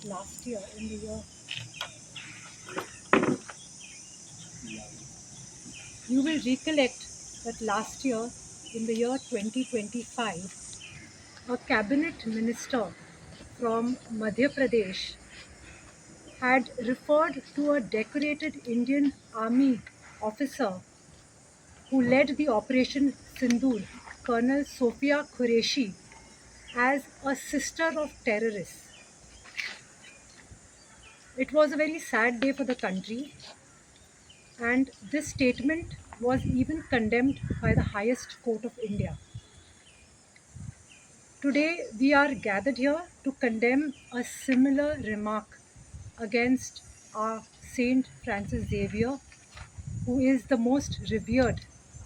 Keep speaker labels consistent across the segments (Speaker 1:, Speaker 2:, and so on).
Speaker 1: that last year in the year you will recollect that last year in the year 2025 a cabinet minister from Madhya Pradesh had referred to a decorated Indian army officer who led the Operation Sindoor, Colonel Sophia Qureshi, as a sister of terrorists. It was a very sad day for the country, and this statement was even condemned by the highest court of India. Today, we are gathered here to condemn a similar remark against our Saint Francis Xavier, who is the most revered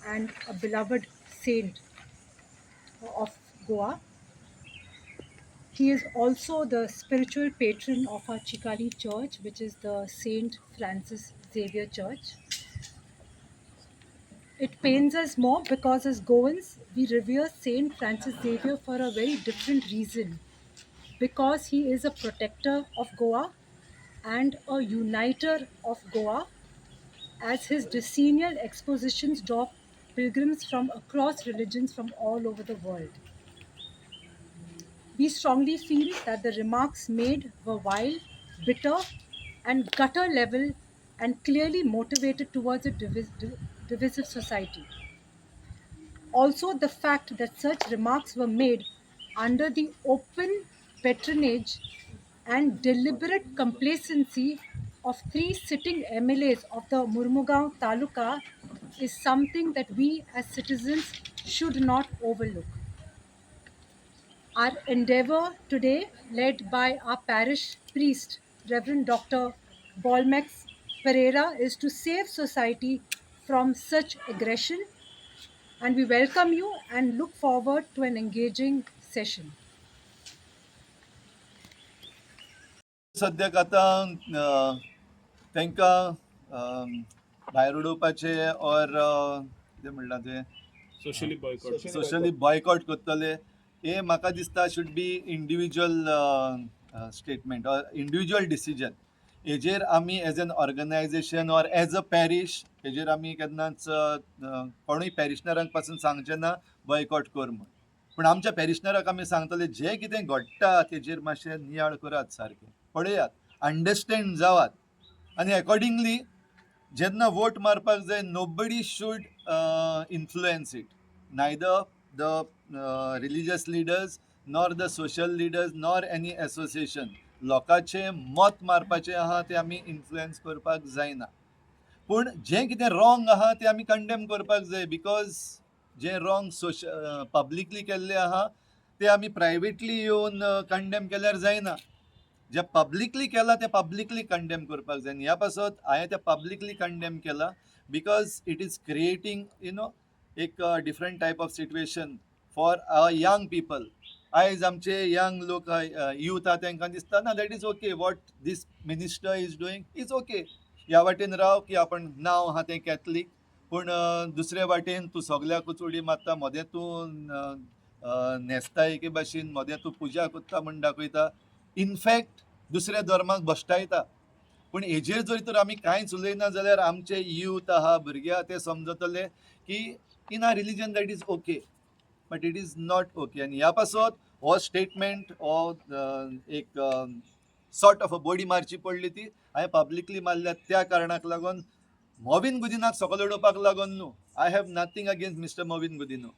Speaker 1: and a beloved saint of Goa. He is also the spiritual patron of our Chikali church, which is the Saint Francis Xavier Church. It pains us more because as Goans, we revere Saint Francis Xavier for a very different reason. Because he is a protector of Goa and a uniter of Goa, as his decennial expositions draw pilgrims from across religions from all over the world. We strongly feel that the remarks made were vile, bitter, and gutter level and clearly motivated towards a divisive society. Also, the fact that such remarks were made under the open patronage and deliberate complacency of three sitting MLAs of the Murmugaon Taluka is something that we as citizens should not overlook. Our endeavor today, led by our parish priest, Reverend Dr. Bolmex Pereira, is to save society from such aggression, and we welcome you and look forward to an engaging session.
Speaker 2: सद्याक आतां तांकां भायर उडोवपाचे or कितें म्हणटा तें socially boycott करतले हे म्हाका दिसता should be individual statement or individual decision. हेजेर आमी as an organisation or as a parish हेजेर आमी केन्नाच कोणूय पॅरिशनरांक पासून सांगचें ना बॉयकॉट कर म्हूण. पूण आमच्या पॅरिशनराक आमी सांगतले जें कितें घडटा तेजेर मातशें नियाळ करात, सारकें पळयात, अंडरस्टँड जावात आनी अकॉर्डिंगली जेन्ना वोट मारपाक जाय nobody should influence it, neither the religious leaders nor the social leaders nor any association. लोकांचें मत मारपाचें आहा तें आमी इन्फ्लुएन्स करपाक जायना. पूण जें कितें रॉंग आहा तें आमी कंडेम करपाक जाय, बिकॉज जें रॉंग पब्लिकली केल्लें आहा तें आमी प्रायवेटली येवन कंडेम केल्यार जायना. जे पब्लिकली केला ते पब्लिकली कंडेम करपाक जाय. ह्या पासत हांवें ते पब्लिकली कंडेम केला बिकॉज इट इज क्रिएटींग एक different type of situation for young people. आयज आमचे यंग लोक यूथ आहा तांकां दिसता ना that is okay what this minister is doing is okay. ह्या वाटेन राव की आपण नांव आहा तें कॅथलीक, पूण दुसरे वाटेन तूं सगल्याकूच उडी मारता, मोदें तूं न्हेसता एके भाशेन, मोदें तूं पुजा कोत्ता म्हूण दाखयता, इनफॅक्ट दुसऱ्या धर्माक भश्टायता. पूण हेजेर जर तर आमी कांयच उलयना जाल्यार आमचे यूथ आहा, भुरगे आहा ते समजतले की in R religion that is okay but it is not okay. आनी ह्या पासत हो स्टेटमेंट हो एक सॉर्ट ऑफ अ बॉडी मारची पडली ती हांवें पब्लिकली मारल्या त्या कारणाक लागून. मोविन गुदिनाक सकयल उडोवपाक लागून न्हू, I have nothing against Mr Mauvin Godinho,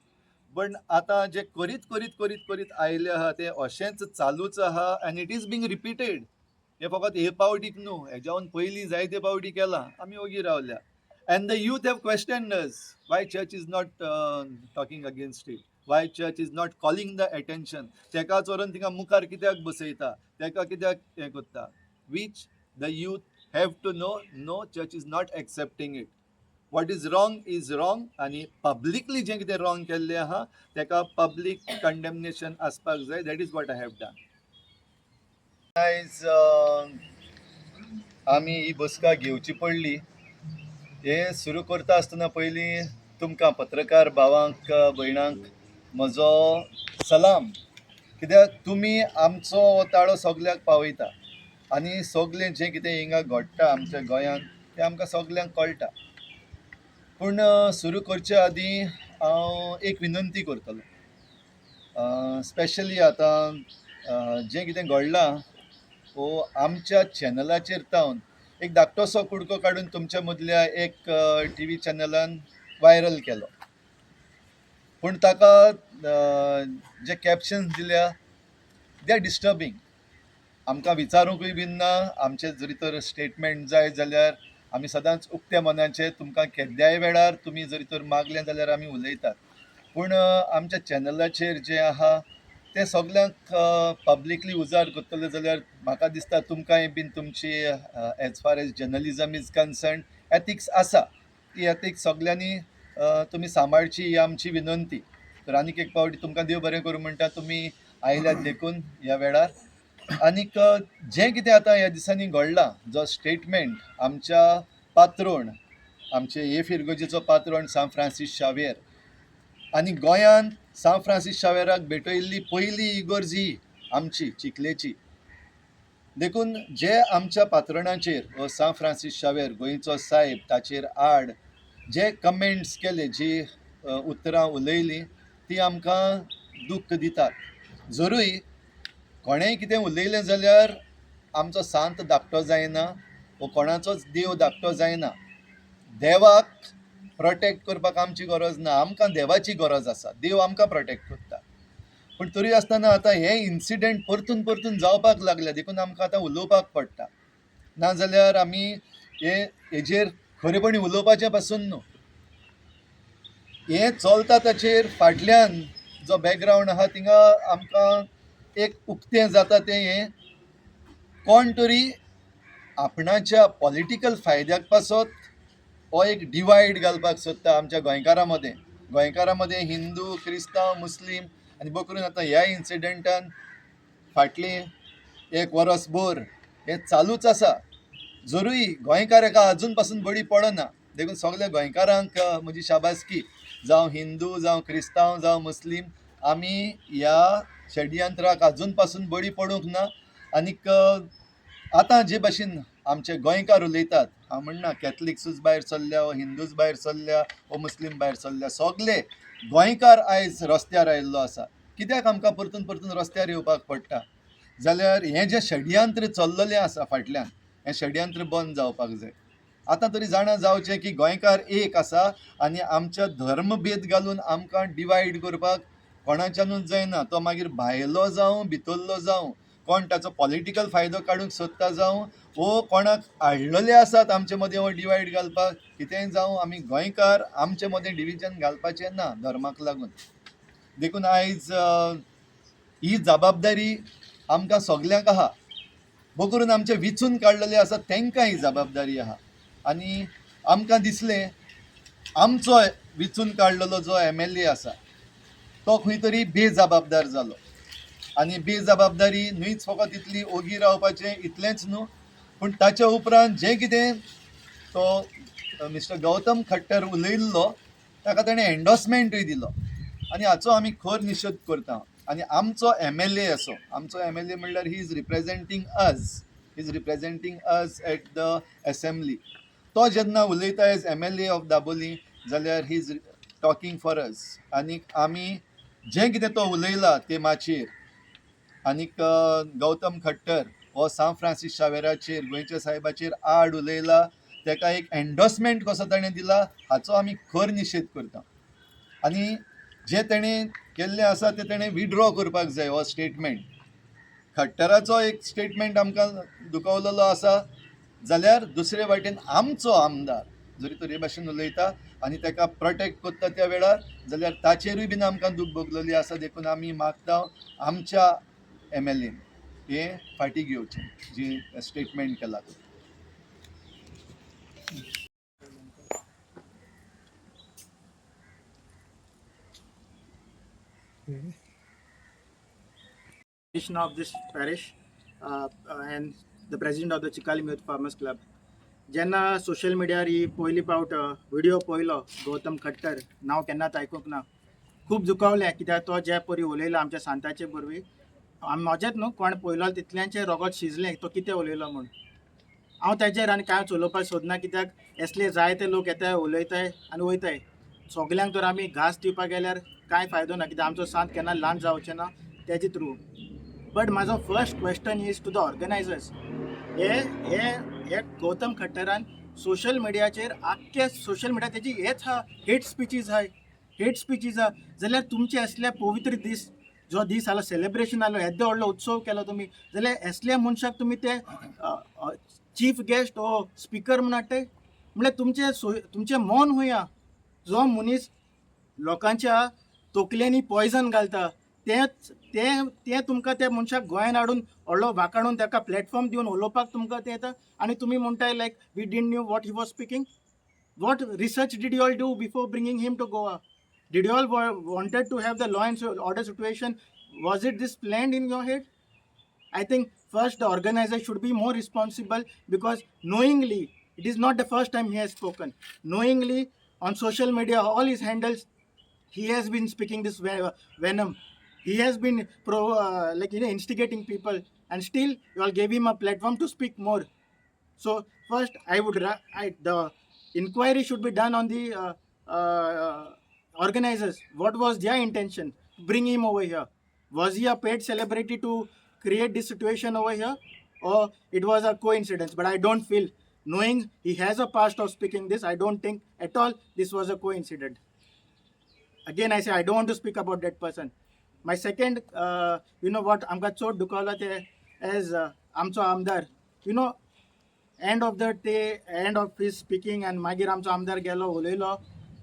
Speaker 2: पण आतां जे करीत करीत करीत करीत आयले आहा ते अशेंच चालूच आहा आनी इट इज बींग रिपिटेड. हे फकत हे पावटीक न्हू, हेज्यावन पयलीं जायते पावटी केलां, आमी ओगी रावल्या. And the youth have questioned us why church is not talking against it, why church is not calling the attention. तेकाच व्हरून तिका मुखार कित्याक बसयता, तेका कित्याक हें करता, which the youth have to know. No, church is not accepting it. What is wrong आणि पब्लिकली जें कितें रॉंग केल्लें आहा तेका पब्लीक कंडेमनेशन आसपाक जाय. That is what I have done. आयज आमी ही बसका घेवची पडली. हे सुरू करता आसतना पयलीं तुमकां पत्रकार भावांक भयणांक म्हजो सलाम, कित्याक तुमी आमचो ताळो सगल्याक पावयता. आनी सगळें जें कितें हिंगा घडटा आमच्या गोंयांत तें आमकां सगल्यांक कळटा. पूण सुरू करचे आदीं हांव एक विनंती करतलों, स्पेशली आतां जें कितें घडलां वो आमच्या चॅनलाचेर तावन एक धाकटोसो कुडको काडून तुमच्या मदल्या एक टीव्ही चॅनलान व्हायरल केलो. पूण ताका जे कॅप्शन्स दिल्या दे आर डिस्टर्बींग. आमकां विचारूंकूय बीन ना. आमचे जरी तर स्टेटमेंट जाय जाल्यार आमी सदांच उक्त्या मनाचे, तुमकां केद्याय वेळार तुमी जरी तर मागलें जाल्यार आमी उलयतात. पूण आमच्या चॅनलाचेर जें आहा तें सगल्यांक पब्लिकली उजार करतले जाल्यार म्हाका दिसता तुमकांय बीन तुमची as far as journalism is concern ethics आसा. ती एथिक्स सगल्यांनी तुमी सांबाळची ही आमची विनंती. तर आनीक एक फावटी तुमकां देव बरें करूं म्हणटा, तुमी आयल्यात देखून ह्या वेळार. आनीक जें कितें आतां ह्या दिसांनी घडलां, जो स्टेटमेंट आमच्या पात्रोण, आमचे ए फिरगोजीचो पात्रोण सांव फ्रांसीस शावेर, आनी गोंयांत सांव फ्रांसीस शावेराक भेटयल्ली पयली इगोर्जी आमची चिखलेची. देखून जे आमच्या पात्रोणाचेर हो सांव फ्रांसीस शावेर गोंयचो साहेब ताचेर आड जे कमेंट्स केले, जी उतरां उलयलीं, ती आमकां दुख्ख दितात. जरूय कोणेंय कितें उलयलें जाल्यार आमचो सांत धाकटो जायना, वो कोणाचोच देव धाकटो जायना. देवाक प्रोटेक्ट करपाक आमची गरज ना, आमकां देवाची गरज आसा. देव आमकां प्रोटेक्ट करता. पूण तरी आसतना आतां हे इन्सिडेंट परतून परतून जावपाक लागल्या, देखून आमकां आतां उलोवपाक पडटा. नाजाल्यार आमी हेजेर खरेपणी उलोवपाचें पासून न्हू. हें चलता ताचेर फाटल्यान जो बॅकग्रावंड आहा थिंगा आमकां एक उक्तें जाता तें हें कोण तरी आपणाच्या पॉलिटिकल फायद्याक पासत हो एक डिवायड घालपाक सोदता आमच्या गोंयकारां मदें. गोंयकारां मदें हिंदू, क्रिस्तांव, मुस्लीम, आनी बकरून आतां ह्या इन्सिडेंटान फाटलीं एक वरस भर हें चालूच आसा. जरूय गोंयकार हेका अजून पासून बळी पडना. देखून सगल्या गोंयकारांक म्हजी शाबासकी, जावं हिंदू, जावं क्रिस्तांव, जावं मुस्लीम, आमी ह्या षडयंत्राक अजून पासून बळी पडूंक ना. आनीक आतां जे भाशेन आमचे गोंयकार उलयतात, हांव म्हणना कॅथलिक्सूच भायर सरल्या, वो हिंदूच भायर सरल्या, वो मुस्लीम भायर सरल्या, सगळे गोंयकार आयज रस्त्यार आयिल्लो आसा. कित्याक आमकां परतून परतून रस्त्यार येवपाक पडटा? जाल्यार हें जें षडयंत्र चल्ललें आसा फाटल्यान, हें षडयंत्र बंद जावपाक जाय. आतां तरी जाणा जावचें की गोंयकार एक आसा आनी आमच्या धर्मभेद घालून आमकां डिवायड करपाक कोणाच्यानूच जायना. तो मागीर भायलो जावं भितरलो जावं, कोण ताचो पॉलिटिकल फायदो काडूंक सोदता जावं, वो कोणाक हाडलेले आसात आमचे मदें हो डिवायड घालपाक, कितेंय जावं, आमी गोंयकार आमचे मदें डिविजन घालपाचें ना धर्माक लागून. देखून आयज ही जबाबदारी आमकां सगल्यांक आहा. बो करून आमचे विचून काडलेले आसा तांकां ही जबाबदारी आहा. आनी आमकां दिसलें आमचो विचून काडलेलो जो MLA आसा तो खंय तरी बेजबाबदार जालो. आनी बेजबाबदारी न्हूच फकत इतली ओगी रावपाचें इतलेंच न्हू, पूण ताच्या उपरांत जें कितें तो मिस्टर गौतम खट्टर उलयल्लो ताका ताणें एंडोर्समेंटूय दिलो. आनी हाचो आमी खर निशेध करता. आनी आमचो MLA असो, आमचो MLA म्हणल्यार he is representing us at the assembly. तो जेन्ना उलयता एज MLA ऑफ दाबोली जाल्यार he is talking for us. आनीक आमी जें कितें तो उलयला ते माचयेर, आनीक गौतम खट्टर हो सांव फ्रांसीस शावेराचेर, गोंयच्या साहेबाचेर आड उलयला, ताका एक एंडोर्समेंट कसो ताणें दिला हाचो आमी खर निशेध करता. आनी जें ताणें केल्लें आसा तें ताणें विड्रॉ करपाक जाय. हो स्टेटमेंट खट्टराचो एक स्टेटमेंट आमकां दुखवलेलो आसा, जाल्यार दुसरे वाटेन आमचो आमदार जरी तर हे भाशेन उलयता आनी ताका प्रोटेक्ट करता त्या वेळार, जाल्यार ताचेरूय बीन आमकां दूख भोगलेली आसा. देखून आमी मागता आमच्या MLA हें फाटीं घेवचें, जी स्टेटमेंट केला.
Speaker 3: Of this parish and the president of the Chikalim Youth Farmers Club. जेन्ना सोशल मिडियार ही पयली पावट व्हिडिओ पळयलो गौतम खट्टर, नांव केन्नाच आयकूंक ना, खूब दुखावलें. कित्याक तो जे परी उलयला आमच्या सांताचे बरवी, म्हाजेच न्हू कोण पळयलो तितल्यांचे रगत शिजलें तो कितें उलयलो म्हूण. हांव तेजेर आनी कांयच उलोवपाक सोदना, कित्याक असले जायते लोक येताय उलयताय आनी वयताय. सगल्यांक तर आमी घास दिवपाक गेल्यार कांय फायदो ना, कित्याक आमचो सांत केन्ना ल्हान जावचें ना तेजे थ्रू. बट म्हाजो first question is to the organisers. हे हे हे गौतम खट्टरान सोशल मिडियाचेर आख्खे सोशल मिडिया तेजी हेच हा हेट स्पिचीज हा जाल्यार तुमचे असले पवित्र दीस जो दीस आलो सेलिब्रेशन आलो येदो व्हडलो उत्सव केलो तुमी, जाल्यार असल्या मनशाक तुमी ते चीफ गेस्ट ओ स्पिकर म्हूण हाडटाय. म्हणल्यार तुमचें मन हुंया. जो मनीस लोकांच्या तोकलेनी पॉयझन घालता तेच ते तुमकां त्या मनशाक गोंयान हाडून व्हडलो वाकाडून ताका प्लॅटफॉर्म दिवन उलोवपाक तुमकां ते येता, आनी तुमी म्हणटाय like we didn't knew what he was speaking. What research did you all do before bringing him to Goa? Did you all wanted to have the law and order situation? Was it this planned in your head? I think first the organizer should be more responsible, because knowingly, it is not the first time he has spoken. Knowingly on social media, all his handles, he has been speaking this venom. He has been instigating people, and still you all gave him a platform to speak more. So first, the inquiry should be done on the organizers. What was their intention to bring him over here? Was he a paid celebrity to create this situation over here, or it was a coincidence? But I don't feel, knowing he has a past of speaking this, I don't think at all this was a coincidence. Again I say, I don't want to speak about that person. My second, what amka chot dukawla te as amcho amdar, end of the day, end of his speaking, and magir amcho amdar gelo उलयलो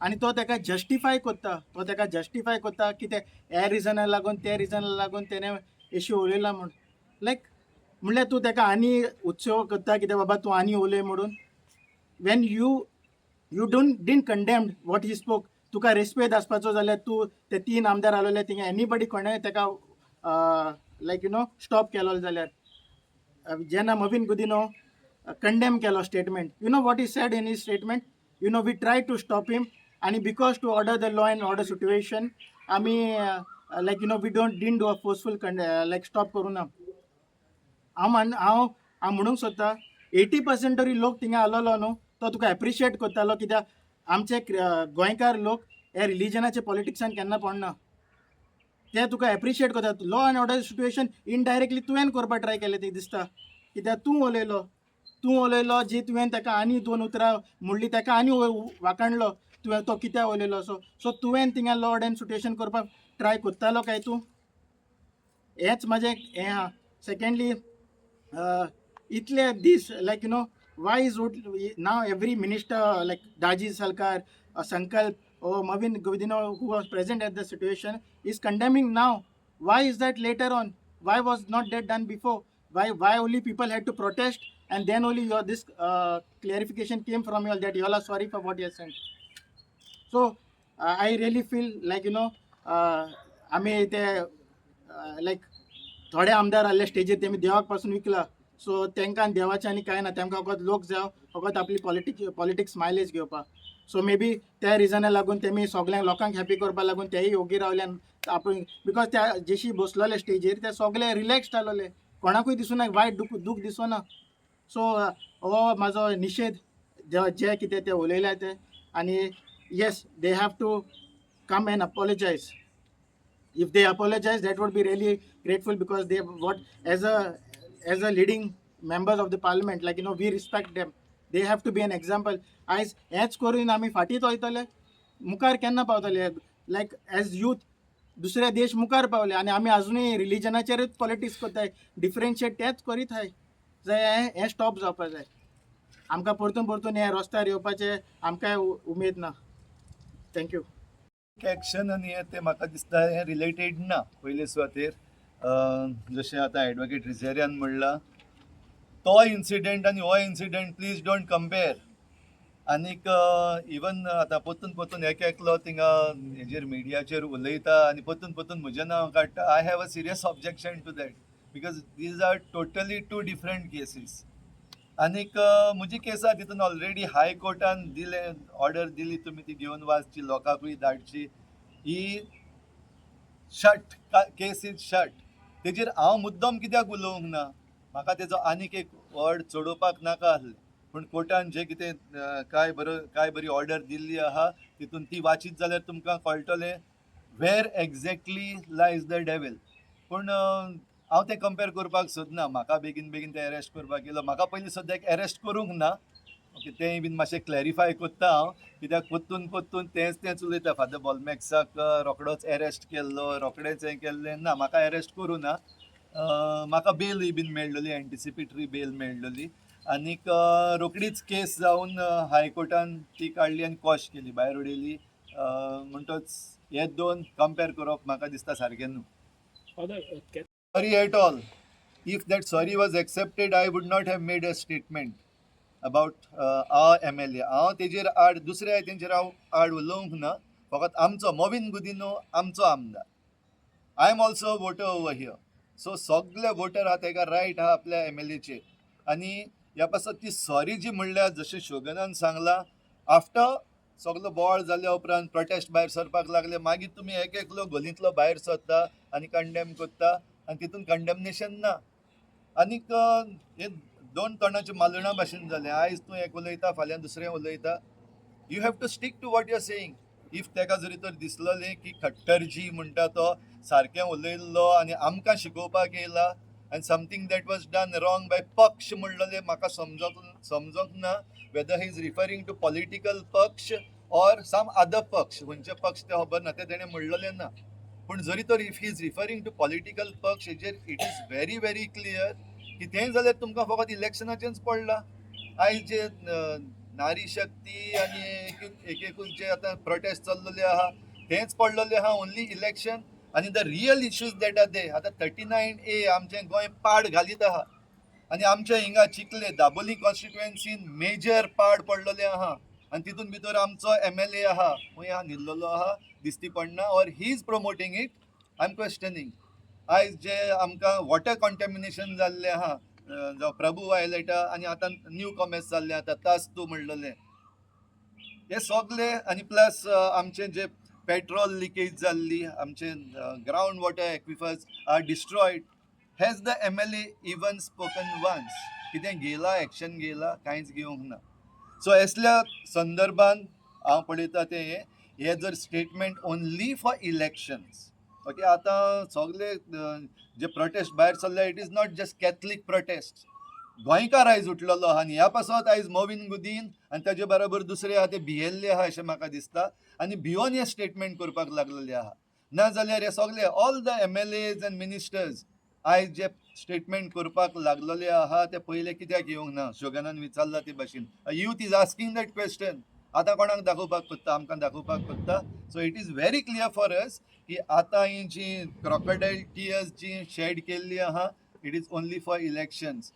Speaker 3: आनी तो ताका justify कोत्ता की ते ह्या रिजनाक लागून ते रिजनाक लागून तेणे इश्यू उलयला म्हूण. म्हणल्यार तूं ताका आनी उत्सव करता कितें बाबा तूं आनी उलय म्हणून. When you didn't condemned what he spoke, तुका रेस्पेद आसपाचो जाल्यार तूं ते 3 आमदार आसलेले थिंगा एनीबडी कोणें ताका स्टॉप केलो जाल्यार जेन्ना मवीन गुदिनो कंडेम केलो statement, what he said in his statement, we try to stop him, आणि because to order the law and order situation आम्ही we didn't do a forceful stop करूं ना. हांव म्हणूंक सोदता 80% तरी लोक थिंगा आसलेलो न्हू, तो तुका एप्रिशिएट करतालो, कित्याक आमचे गोंयकार लोक हे रिलिजनाचे पॉलिटिक्सान केन्ना पडना. ते तुका एप्रिशिएट करता. Law and order situation indirectly तुवें करपाक ट्राय केलें ते दिसता, कित्याक तूं उलयलो जी तुवें ताका आनी 2 उतरां म्हणली, ताका आनी वाकाणलो तुवें तो कित्याक उलयलो. सो तुवें थिंगा लॉ अँड सिच्युएशन करपाक ट्राय करतालो काय तूं? हेच म्हाजें हें आहा. सेकेंडली, इतले दीस why is now every minister like Daji Salkar, Sankalp, or Mavin Govidino, who was present at the situation, is condemning now? Why is that later on? Why was not that done before? Why only people had to protest, and then only this clarification came from you all that you all are sorry for what you have sent? So I really feel like आम्ही ते थोडे आमदार आसले स्टेजीर तेमी देवाक पासून विकला. सो तांकां देवाचें आनी कांय ना, तांकां फकत लोक जाय, फकत आपली पॉलिटिक्स मायलेज घेवपाक. सो मे बी त्या रिजना लागून तेमी सगळ्यांक लोकांक हॅपी करपा लागून तेय योगी रावल्यान आपूण, बिकॉज त्या जेशी बसलेले स्टेजीर ते सगळे रिलॅक्स्ड आसलेले, कोणाकूय दिसूना वायट दूख दिसना. सो हो म्हाजो निशेध जे कितें ते उलयल्या ते. आनी yes, they have to come and apologize. If they apologize, that would be really grateful, because they as a leading members of the parliament, we respect them. They have to be an example. As हेच करून आमी फाटीत वयतले, मुखार केन्ना पावतले? Age youth दुसरे देश मुखार पावले, आनी आमी अजुनूय रिलिजनाचेरूच पॉलिटिक्स करताय, डिफरन्शिएट तेच करीत हाय. जाय हें स्टॉप जावपाक जाय. आमकां परतून हे रस्त्यार येवपाचे आमकां उमेद ना. थँक्यू.
Speaker 2: एक्शन आनी हें ते म्हाका दिसता हें रिलेटेड ना. पयले सुवातेर जशें आतां एडवोकेट रिझेरियान म्हणलां, तो इन्सिडेंट आनी हो इन्सिडेंट प्लीज डोंट कंपेर. आनीक इवन आतां परतून एकलो थिंगा हेजेर मिडियाचेर उलयता आनी परतून म्हजें नांव काडटा. I have a serious objection to that, because these are totally 2 different cases. आनीक म्हजी केस आहा तितून ऑलरेडी हाय कोर्टान ऑर्डर दिली, तुमी ती घेवन वाचची, लोकांकूय धाडची. ही शट, केस इज शट. तेजेर हांव मुद्दम कित्याक उलोवंक ना, म्हाका तेजो आनीक एक वर्ड चडोवपाक नाका आसलें, पूण कोर्टान जे कितें काय बरी ऑर्डर दिल्ली आहा तितून ती वाचीत जाल्यार तुमकां कळटलें वेर एक्झॅक्टली लायज द डेविल. पूण हांव तें कंपेर करपाक सोदना, म्हाका बेगीन बेगीन ते अरेस्ट करपाक येयलो, म्हाका पयलीं सद्याक अरेस्ट करूंक ना. ओके, तेंय बीन मातशें क्लॅरिफाय कोत्ता हांव, कित्याक पोत्तून तेंच उलयता फादर बॉलमॅक्साक रोखडोच अरेस्ट केल्लो, रोखडेंच हें केल्लें ना, म्हाका अरेस्ट करूं ना. म्हाका बेलूय बीन मेळ्ळली, एंटिसिपेटरी बेल मेळ्ळली, आनीक रोखडीच केस जावन हायकोर्टान ती काडली आनी कॉश केली, भायर उडयली. म्हणटच हे दोन कंपेर करप म्हाका दिसता सारकें न्हू. Sorry at all. If that sorry was accepted, I would not have made a statement about our MLA. हांव तेजेर आड दुसऱ्या तेंचेर हांव आड उलोवंक ना, फकत आमचो मोविन गुदिनो आमचो आमदार. I am also voter over here. So सगळे वोटर आहा तेका रायट आहा आपल्या MLAचेर. आनी ह्या पासत ती सॉरी जी म्हणल्यार जशें शोगनान सांगलां, आफ्टर सगळो बोवाळ जाल्या उपरांत प्रोटेस्ट भायर सरपाक लागले, मागीर तुमी एक एकलो गलींतलो भायर सरता आनी कंडेम करता, आनी तितून कंडेमनेशन ना. आनीक हे दोन तोंडाची मालुणा भाशेन जालें. आयज तूं एक उलयता, फाल्यां दुसरें उलयता. You have to stick to what you are saying. If तेका जरी तर दिसलेलें की खट्टरजी म्हणटा तो सारकें उलयल्लो आनी आमकां शिकोवपाक येयला, and something that was done wrong by पक्ष म्हणलेलें म्हाका समजोंक ना whether he is referring to political पक्ष or some other पक्ष. खंयचे पक्ष ते खबर ना, ते तेणें म्हणलेलें ना. पूण जरी तर if he is referring to political पक्ष, हेजेर it is very very clear की तें जाल्यार तुमकां फकत इलेक्शनाचेंच पडलां. आयज जे नारी शक्ती आनी एकूच जे आतां प्रोटेस्ट चल्लेले आहा तेंच पडलेले आहा ओन्ली इलेक्शन. आनी the real issues that are they, आतां 39A आमचें गोंय पाड घालीत आहा, आनी आमच्या हिंगा चिखले दाबोली कॉन्स्टिट्युएन्सीन मेजर पाड पडलेले आहा, आनी तितून भितर आमचो MLA आहा, खंय आहा न्हिदलेलो आहा दिसती पडना, or he is promoting it. I am questioning. आयज जे आमकां वॉटर कॉन्टॅमिनेशन जाल्लें आहा, जावं प्रभू वायलेटा, आनी आतां न्यू कॉमेर्स जाल्लें आतां तास्तू म्हणलेलें, हे सगळे, आनी प्लस आमचें जे पेट्रोल लिकेज जाल्ली, आमचे ground water aquifers are destroyed. Has the MLA even spoken once? कितें घेयला, एक्शन घेयला? कांयच घेवंक ना. सो असल्या संदर्भान हांव पळयता तें हे जर statement only for elections. Okay, आतां सगळे जे प्रोटेस्ट भायर सरले, it is not just Catholic prostate. गोंयकार आयज उठलेलो आहा, आनी ह्या पासत आयज मोविन गुदीन आनी ताजे बरोबर दुसरे आहा ते भियेल्ले आहा अशें म्हाका दिसता, आनी भियोन हे स्टेटमेंट करपाक लागलेले आहा. नाजाल्यार हे सगळे all the MLAs end ministers आयज जे स्टेटमेंट करपाक लागलेले आहा ते पयले कित्याक येवंक ना? शोगनान विचारला ते भाशेन. Youth is asking that question. आतां कोणाक दाखोवपाक कोत्ता? आमकां दाखोवपाक कोत्ता. So it is very clear for us की आतां ही जी क्रोकोडायल टियर्स जी शेड केल्ली आहा, it is only for elections.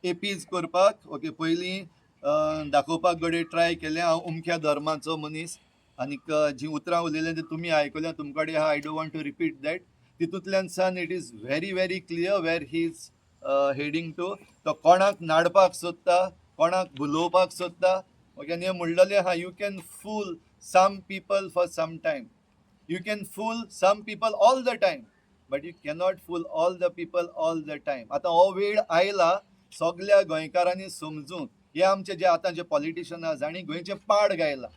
Speaker 2: APs करपाक. ओके, पयलीं दाखोवपाक गडे ट्राय केलें हांव उमक्या धर्माचो मनीस, आनीक जी उतरां उलयलें ती तुमी आयकल्या, तुमचे कडेन आहा, I don't want to repeat that. तितूंतल्यान सान it is very very clear where he is heading to. तो कोणाक नाडपाक सोदता, कोणाक भुलोवपाक सोदता. ओके, आनी म्हणलेलें आहा, you can fool some people for some time, you can fool some people all the time, but you cannot fool all the people all the time. आतां हो वेळ आयला सगळ्या गोंयकारांनी समजूंक, हे आमचे जे आतां जे पॉलिटिशियन आहा जाणी गोंयचे पाड घायला,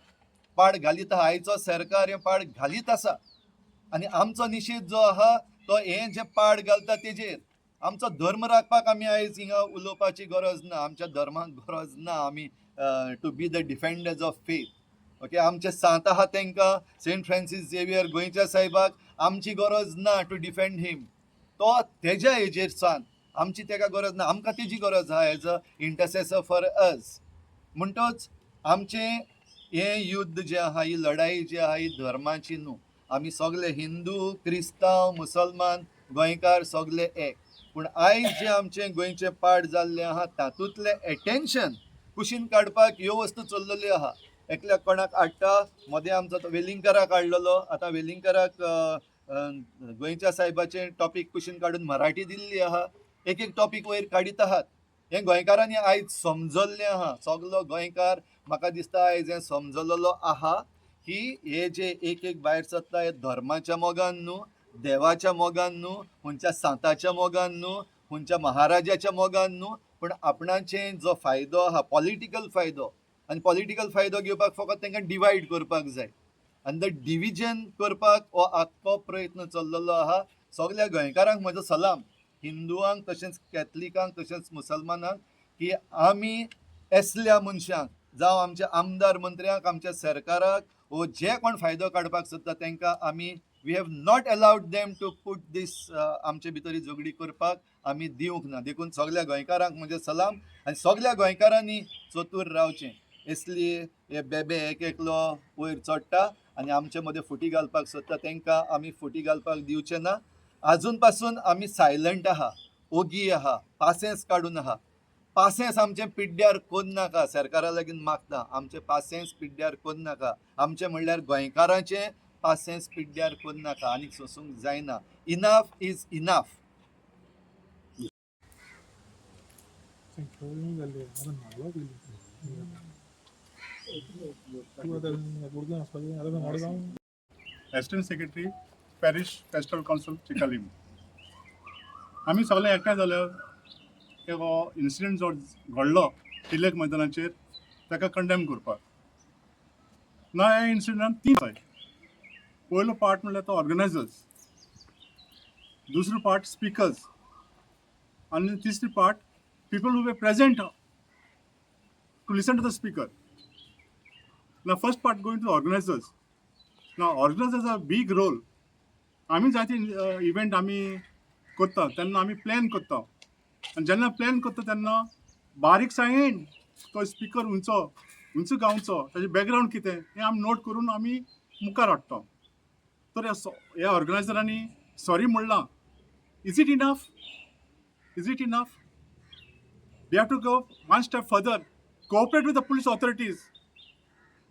Speaker 2: पाड घालीत आहा. आयचो सरकार हे पाड घालीत आसा, आनी आमचो निशेध जो आहा तो हे जे पाड घालता तेजेर. आमचो धर्म राखपाक आमी आयज हिंगा उलोवपाची गरज ना, आमच्या धर्माक गरज ना आमी to be the defenders of faith. Okay, आमचे सांत आहा तांकां, सेंट फ्रांसीस झेवियर गोंयच्या साहेबाक आमची गरज ना टू डिफेंड हीम. तो तेज्या हेजेर सांत, आमची तेका गरज ना, आमकां तेजी गरज आहा एज अ इंटरसेसर फॉर अस. म्हणटच आमचें हे युद्ध जें आहा, ही लढाई जी आहा, ही धर्माची न्हू. आमी सगळे हिंदू, क्रिस्तांव, मुसलमान, गोंयकार सगळे एक. पूण आयज जे आमचें गोंयचें पाड जाल्लें आहा तातूंतलें एटेन्शन कुशीन काडपाक ह्यो वस्तू चल्लेल्यो आहा. एकल्याक कोणाक हाडटा, मोदें आमचो तो वेलिंगकराक हाडलेलो, आतां वेलिंगकराक गोंयच्या साहेबाचें टॉपीक कुशीन काडून मराठी दिल्ली आहा. एक एक टॉपीक वयर काडीत आहात. हें गोंयकारांनी आयज समजल्लें आहा. सगलो गोंयकार म्हाका दिसता आयज हें समजलेलो आहा की हे जे एक भायर सरता हे धर्माच्या मोगान न्हू, देवाच्या मोगान न्हू, खंयच्या सांताच्या मोगान न्हू, खंयच्या महाराजाच्या मोगान न्हू, पण आपणाचे जो फायदो आहा पॉलिटिकल फायदो, आनी पॉलिटिकल फायदो घेवपाक फकत तांकां डिवायड करपाक जाय. आनी द डिविजन करपाक हो आख्खो प्रयत्न चल्लेलो आहा. सगळ्या गोंयकारांक म्हजो सलाम, हिंदुआंक तशेंच कॅथलिकांक तशेंच मुसलमानांक, की आमी असल्या मनशांक जावं आमच्या आमदार मंत्र्यांक, आमच्या सरकाराक वो जे कोण फायदो काडपाक सोदता तांकां आमी we have not allowed them to put this आमचे भितर ही झगडी करपाक आमी दिवंक ना. देखून सगळ्या गोंयकारांक म्हजे सलाम, आनी सगळ्या गोंयकारांनी चतूर रावचें. असली हे बेबे एक एकलो वयर चडटा आनी आमचे मदें फुटी घालपाक सोदता तांकां आमी फुटी घालपाक दिवचे ना. आजून पासून आमी सायलंट आहा, ओगी आहा, पासेंस काडून आहा. पासेंस आमचें पिड्ड्यार कोन्न नाका. सरकारा लागीं मागता, आमचें पासेंस पिड्ड्यार कोन्न नाका. आमचें म्हणल्यार गोंयकारांचें पासेंस पिड्ड्यार कोन्न नाका. आनीक सोंसूंक जायना. Enough is enough.
Speaker 4: Assistant Secretary, Parish Pastoral Council, Chikalim. आमी सगळे एकठांय जाल्यार हो इन्सिडेंट जो घडलो तिलक मैदानाचेर ताका कंडेम करपाक. ना ह्या इन्सिडेंटान तीन आसाय. पयलो पार्ट म्हणल्यार तो ऑर्गनायझर्स, दुसरो पार्ट स्पिकर्स, आनी तिसरी part people who were present to listen to the speaker. Now, first part going to the organizers. Now, organizers have a big role. आमी जायते इव्हेंट आमी करता तेन्ना आमी प्लॅन करता, आनी जेन्ना प्लॅन करता तेन्ना बारीकसायेन तो स्पिकर उंच गावचो, ताजे बॅकग्रावंड कितें हें आमी नोट करून आमी मुखार हाडटा. तर ह्या ऑर्गनायझरांनी सॉरी म्हणलां. Is it enough? Is it enough? We have to go one step further, cooperate with the police authorities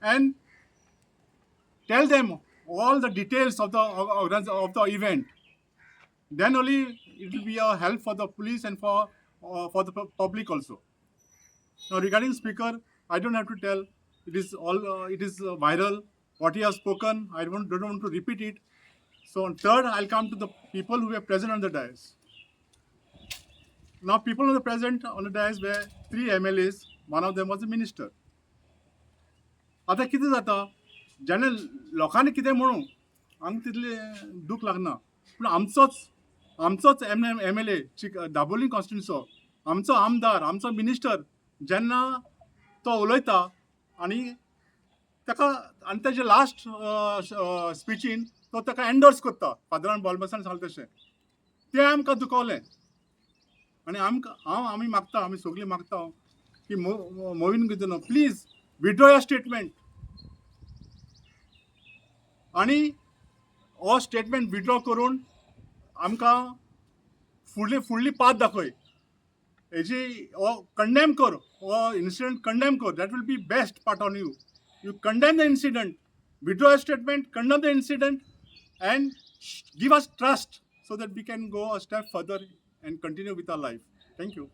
Speaker 4: and tell them all the details of the event. Then only it will be a help for the police and for the public also. Now regarding speaker, I don't have to tell. It is viral. What he has spoken, I don't want to repeat it. So third, I'll come to the people who were present on the dais. Now, people who were present on the dais were 3 MLAs. One of them was a minister. आता कितें जाता, जेन्ना लोकांनी कितें म्हणूं आमकां तितलें दूख लागना, पूण आमचोच MLA दाबोलीम कॉन्स्टिट्युन्सीचो, आमचो आमदार, आमचो मिनिस्टर जेन्ना तो उलयता आनी ताचे लास्ट स्पिचीन तो ताका एंडोर्स करता, फादरान बॉलबसान सांगलें तशें, तें आमकां दुखवलें. आनी आमी मागता, आमी सगळीं मागता की मोवीन Gudino please withdraw your statement, आनी हो स्टेटमेंट विड्रॉ करून आमकां फुडली पाथ दाखय. हेजी हो कंडेम कर, हो इन्सिडेंट कंडेम कर. That will be best part on you. You condemn the incident, withdraw a statement, condemn the incident, and give us trust so that we can go a step further and continue with our life. Thank you.